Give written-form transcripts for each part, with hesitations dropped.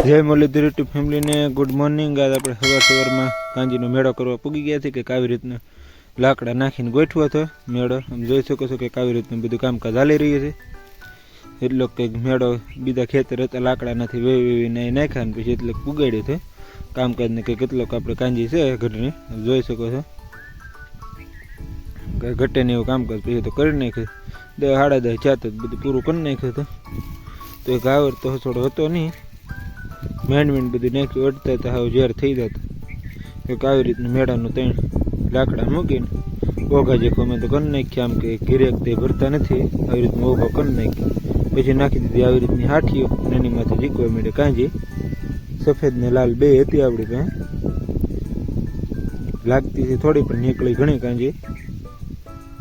જય મુરલીધર યુટ્યુબ ફેમિલીને good morning. આજ આપણે સવારમાં કાંજીનો મેળો કરવા પૂગી ગયા છે કે આવી રીતના લાકડા નાખીને ગોઠવો હતો મેળો। આમ જોઈ શકો છો કે આવી રીતનું બધું કામકાજ ચાલી રહ્યું છે। એટલો કંઈક મેળો બીજા ખેતર હતા લાકડા નથી વેવીને નાખ્યા ને પછી એટલે પુગાડ્યું છે કામકાજને કે કેટલોક આપણે કાંજી છે ઘટને જોઈ શકો છો કે ઘટે ને એવું કામકાજ પછી તો કરી નાખ્યું 10 સાડા 10 ચાત બધું પૂરું કરી નાખ્યું હતું। તો એક આવર તો થોડો હતો નહીં માંડ બધું નાખ્યું અડતા હતા હવે ઝેર થઈ જતા કંઈક આવી રીતનું મેળાનું 3 લાકડા મૂકીને ઓઘા જેખો મેં તો કરી નાખ્યા આમ કે ગિરેક તે ભરતા નથી આવી રીતનું ઓઘો કરી નાખ્યો પછી નાખી દીધી આવી રીતની હાઠીઓ એની માથે જીકવા મળે કાંજી સફેદ ને લાલ બે હતી આપણી પાસે લાગતી હતી થોડી પણ નીકળી ઘણી કાંજી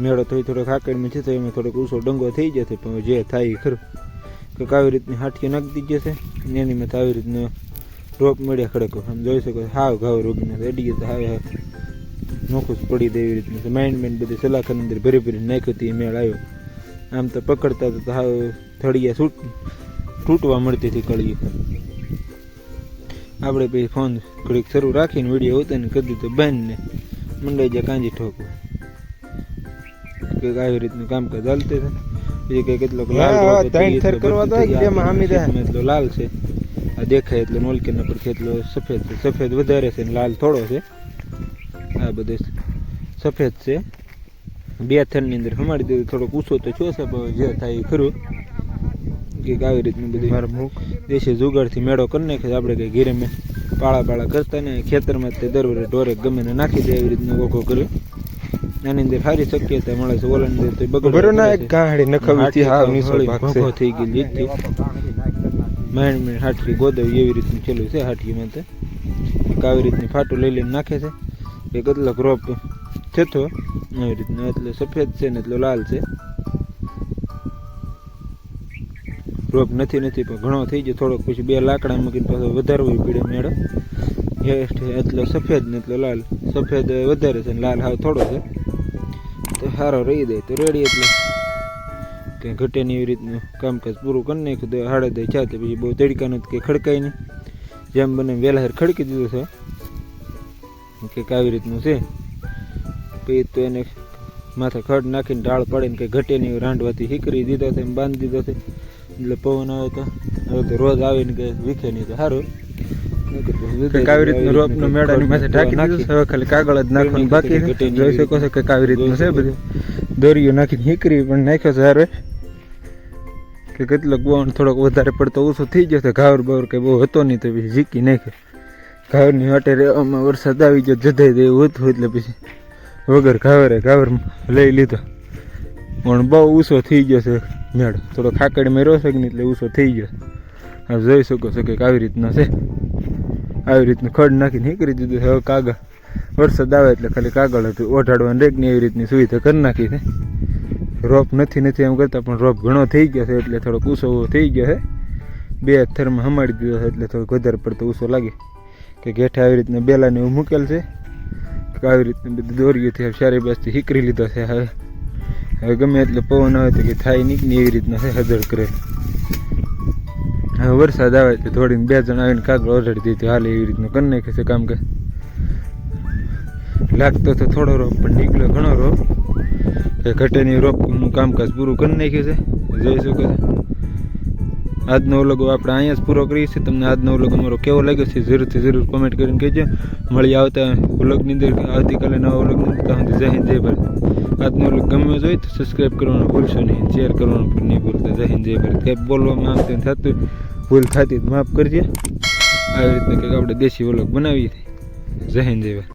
મેળો તો થોડોક આકડમાં છે તો એમાં થોડોક ઊંચો ડંગો થઈ જશે પણ જે થાય ખરું કંઈક આવી રીતની હાઠીઓ નાખી દીધી છે એની માથે આવી રીતનો રોપ મળ્યા ખડકો આમ જોઈ શકો હાવ ઘાવ રોગીને અડી તો હાવ નોખું જ પડી દે એવી રીતનું માઇન્ડ બધી સલાખની અંદર ભરી ભરી નાખ્યું હતી મેળ આવ્યો આમ તો પકડતા તો હાવ થળિયા તૂટવા મળતી હતી કળીએ આપણે પછી ફોન ઘડીક શરૂ રાખીને વિડીયો ઉતારીને કરી દીધો બંધને મંડાઈ જાય કાંજી ઠોકવા કંઈક આવી રીતનું કામકાજ ચાલતું છે પછી કંઈ કેટલોક લાલ છે આ દેખાય એટલે નોલકીના પર કેટલો સફેદ વધારે છે લાલ થોડો છે આ બધું સફેદ છે બે થરની અંદર હમાડી દીધું થોડોક ઊંચો તો છો છે જે થાય ખરું કંઈક આવી રીતનું બધું દેશી જુગાડથી મેળો કરી નાખે આપણે કંઈ ઘીરે મેં પાળા કરતા ને ખેતરમાં તે દર વડે ઢોરે ગમે ને નાખી દે એવી રીતનું ઓઘો કર્યો આની અંદર સારી શક્યતા મળે છે ઓલાની અંદર તો બગડો ના એક ગાંહડી નખવીથી હાવ નીચે ભાગશે થઈ ગઈ લીધી માંડ હાઠી ગોદવી એવી રીતનું ચાલુ છે હાઠીમાં તો આવી રીતની ફાટું લઈ લઈને નાખે છે કે કેટલોક રોપ થતો એવી રીતનું એટલે સફેદ છે ને એટલો લાલ છે રોપ નથી પણ ઘણો થઈ ગયો થોડોક પછી બે લાકડા મૂકીને પાછો વધારવો પડે મેળો એટલો સફેદ ને એટલો લાલ સફેદ વધારે છે ને લાલ હાવ થોડો છે તો સારો રહી દે તો રેડી એટલે કે ઘટે ને એવી રીતનું કામકાજ પૂરું કરી નાખ્યું 10 ચાતે પછી બહુ તડકાનું કે ખડકાય નહીં જેમ બને વહેલા હેર ખડકી દીધું છે કે આવી રીતનું છે પછી તો એને માથે ખડ નાખીને ઢાળ પાડીને કંઈ ઘટે નહીં રાંધવાથી હીકરી દીધો છે એમ બાંધી દીધો છે એટલે પવન આવે તો હવે તો રોજ આવીને કે વીખે નહીં તો સારું આવી રીતનું રોપનો મેળાની માથે ઢાંકી દીધું હવે ખાલી કાગળ જ નાખવાનું બાકી જોઈ શકો છો કે આવી રીતનું છે બધું દોરીઓ નાખીને હીકરી પણ નાખ્યો છે હારે કે કેટલો ગોવણ થોડોક વધારે પડતો ઓછો થઈ ગયો છે ઘાવર બાવર કંઈ બહુ હતો નહીં તો પછી ઝીકી નાખ્યો ઘાવરની વાટે રહેવામાં વરસાદ આવી ગયો જધાઈ દે એવું હતું એટલે પછી વગર ઘાવર લઈ લીધો પણ બહુ ઊંચો થઈ ગયો છે મેળો થોડો ખાકડીમાં રહ્યો છે ને એટલે ઊંચો થઈ ગયો હવે જોઈ શકો છો કે આવી રીતના છે આવી રીતનું ખડ નાખીને હીકરી દીધું હવે કાગળ વરસાદ આવે એટલે ખાલી કાગળ હતું ઓઢાડવાનું રેક ને એવી રીતની સુવિધા કરી નાખી છે રોપ નથી એમ કરતાં પણ રોપ ઘણો થઈ ગયો છે એટલે થોડોક ઊંચો થઈ ગયો છે બે થરમાં હમાડી દીધો છે એટલે થોડોક વધારે પડતો ઊંચો લાગે કે ઘેઠે આવી રીતના બેલાને એવું મૂકેલ છે કે આવી રીતનું બધું દોરીઓથી સારી બાજથી હીકરી લીધો છે હવે ગમે એટલે પવન આવે તો કે થાય નહીં એવી રીતના છે હજળ કરે હવે વરસાદ આવે તો થોડીને 2 જણ આવીને કાગળ ઓઢાડી દીધું હાલે એવી રીતનું કરી નાખે છે કામ કે લાગતો તો થોડો રોપ પણ નીકળ્યો ઘણો રોપ કે ઘટેની રોપનું કામકાજ પૂરું કરી નાખ્યું છે જોઈ શકો છો આજનો વ્લોગ આપણે અહીંયા જ પૂરો કરીએ છીએ તમને આજનો વ્લોગ અમારો કેવો લાગ્યો છે જરૂર કોમેન્ટ કરીને કહેજો મળી આવતા વ્લોગની અંદર આવતીકાલે નવા વ્લોગની અંદર ત્યાં જય હિન્દ જય ભારત આજનો વ્લોગ ગમે જોઈએ તો સબસ્ક્રાઈબ કરવાનું ભૂલશો નહીં શેર કરવાનું પણ નહીં ભૂલતા જય હિન્દ જય ભારત કંઈક બોલવામાં આમ તેમ થતું ભૂલ થતી માફ કરજે આવી રીતના કંઈક આપણે દેશી વ્લોગ બનાવીએ જય હિન્દ જય ભારત।